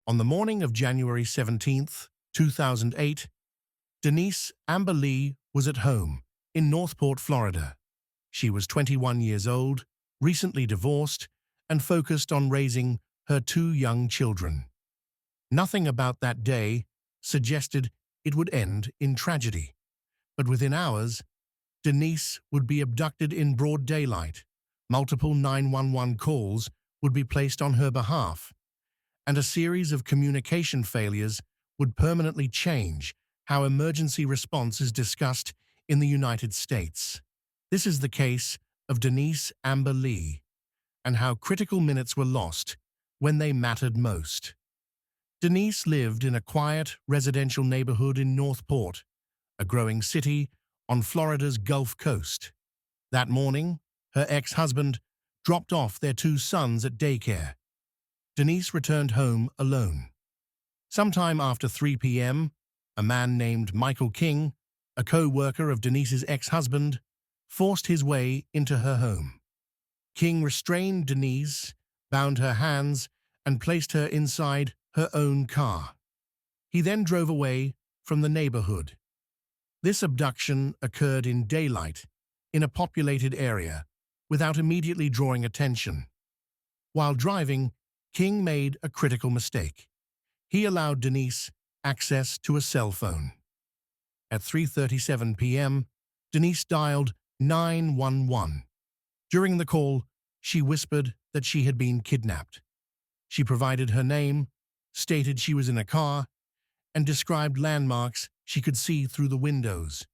On the morning of January 17, 2008, Denise Amber Lee was at home in Northport, Florida. She was 21 years old, recently divorced, and focused on raising her two young children. Nothing about that day suggested it would end in tragedy, but within hours, Denise would be abducted in broad daylight. Multiple 911 calls would be placed on her behalf, and a series of communication failures would permanently change how emergency response is discussed in the United States. This is the case of Denise Amber Lee, and how critical minutes were lost when they mattered most. Denise lived in a quiet residential neighborhood in Northport, a growing city on Florida's Gulf Coast. That morning, her ex-husband dropped off their two sons at daycare. Denise returned home alone. Sometime after 3 p.m., a man named Michael King, a co-worker of Denise's ex-husband, forced his way into her home. King restrained Denise, bound her hands, and placed her inside her own car. He then drove away from the neighborhood. This abduction occurred in daylight, in a populated area, without immediately drawing attention. While driving, King made a critical mistake. He allowed Denise access to a cell phone. At 3:37 p.m., Denise dialed 911. During the call, she whispered that she had been kidnapped. She provided her name, stated she was in a car, and described landmarks she could see through the windows.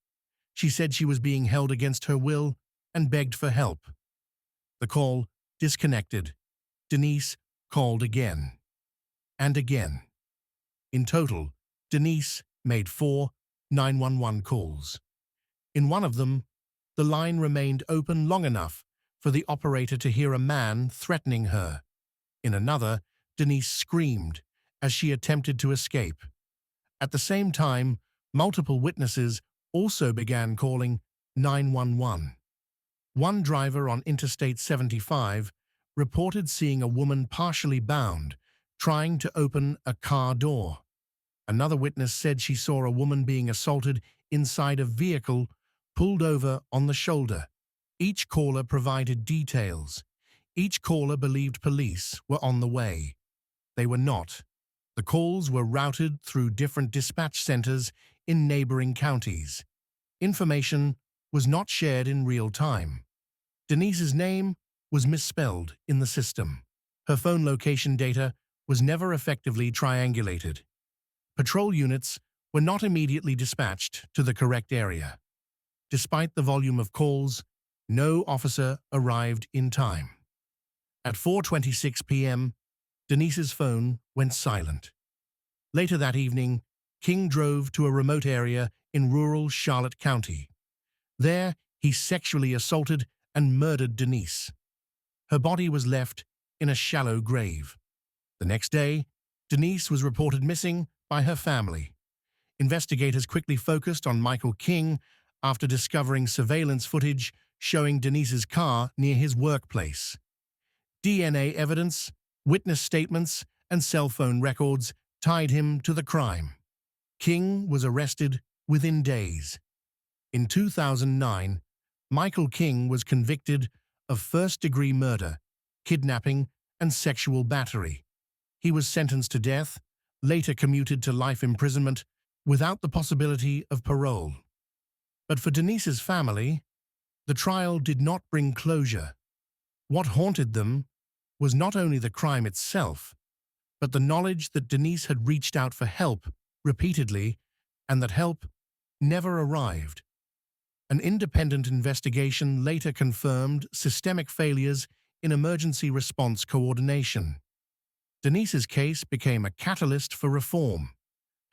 She said she was being held against her will and begged for help. The call disconnected. Denise called again and again. In total, Denise made 4 911 calls. In one of them, the line remained open long enough for the operator to hear a man threatening her. In another, Denise screamed as she attempted to escape. At the same time, multiple witnesses also began calling 911. One driver on Interstate 75 reported seeing a woman partially bound, trying to open a car door. Another witness said she saw a woman being assaulted inside a vehicle pulled over on the shoulder. Each caller provided details. Each caller believed police were on the way. They were not. The calls were routed through different dispatch centers in neighboring counties. Information was not shared in real time. Denise's name was misspelled in the system. Her phone location data was never effectively triangulated. Patrol units were not immediately dispatched to the correct area. Despite the volume of calls, no officer arrived in time. At 4:26 p.m., Denise's phone went silent. Later that evening, King drove to a remote area in rural Charlotte County. There, he sexually assaulted and murdered Denise. Her body was left in a shallow grave. The next day, Denise was reported missing by her family. Investigators quickly focused on Michael King after discovering surveillance footage showing Denise's car near his workplace. DNA evidence, witness statements, and cell phone records tied him to the crime. King was arrested within days. In 2009, Michael King was convicted of first-degree murder, kidnapping, and sexual battery. He was sentenced to death, later commuted to life imprisonment without the possibility of parole. But for Denise's family, the trial did not bring closure. What haunted them was not only the crime itself, but the knowledge that Denise had reached out for help repeatedly and that help never arrived. An independent investigation later confirmed systemic failures in emergency response coordination. Denise's case became a catalyst for reform.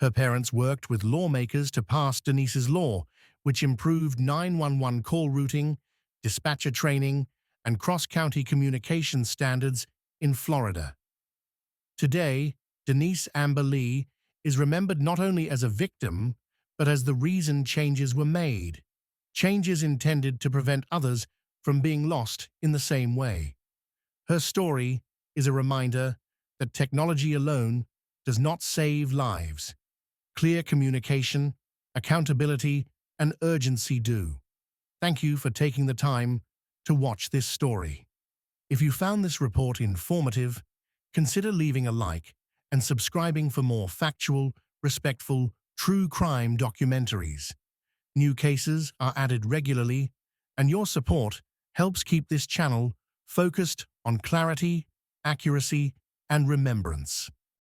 Her parents worked with lawmakers to pass Denise's law, which improved 911 call routing, dispatcher training, and cross-county communication standards in Florida. Today, Denise Amber Lee is remembered not only as a victim, but as the reason changes were made, changes intended to prevent others from being lost in the same way. Her story is a reminder that technology alone does not save lives. Clear communication, accountability, and urgency do. Thank you for taking the time to watch this story. If you found this report informative, consider leaving a like and subscribing for more factual, respectful, true crime documentaries. New cases are added regularly, and your support helps keep this channel focused on clarity, accuracy, and remembrance.